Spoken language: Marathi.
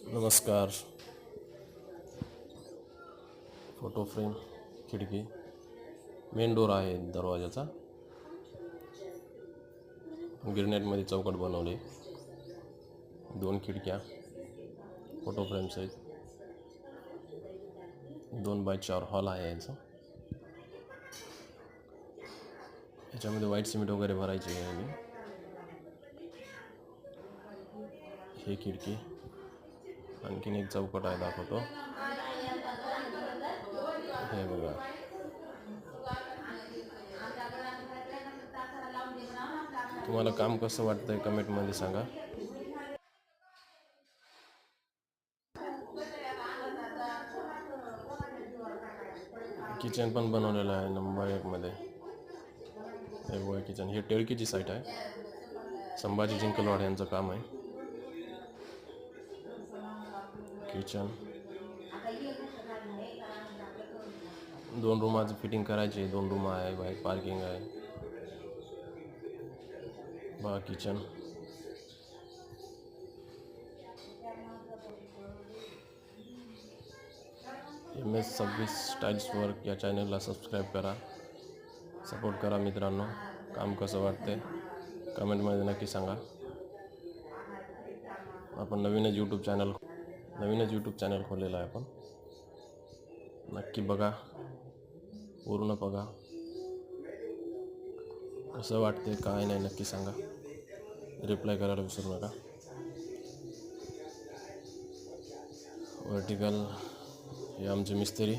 नमस्कार. फोटो फ्रेम, खिडकी, मेन डोर आहे दरवाजाचा. गिरनेटमध्ये चौकट बनवले. 2 खिडक्या फोटो फ्रेम सहित. 2x4 हॉल आहे याचा. याच्यामध्ये व्हाईट सिमेंट वगैरे भरायचे आहे. आणि हे खिडकी, आणखीन एक चौकट आहे, दाखवतो. हे बघा. तुम्हाला काम कसं वाटतंय कमेंटमध्ये सांगा. किचन पण बनवलेलं आहे नंबर 1 मध्ये. हे बघा किचन. हे टिळकीची साईट आहे. संभाजी जिंकलवाड यांचं काम आहे. किचन 2 रूमाचं फिटिंग करायची. 2 रूम आहे, बाहेर पार्किंग आहे. बघा किचन. MS26 स्टाईल्स वर्क या चॅनलला सबस्क्राईब करा, सपोर्ट करा मित्रांनो. काम कसं वाटते कमेंटमध्ये नक्की सांगा. आपण नवीनच यूट्यूब चॅनल खोललेला आहे. आपण नक्की बघा, पूर्ण बघा. कसं वाटते काय नाही नक्की सांगा. रिप्लाय करायला विसरू नका. वर्टिकल हे आमचे मिस्त्री.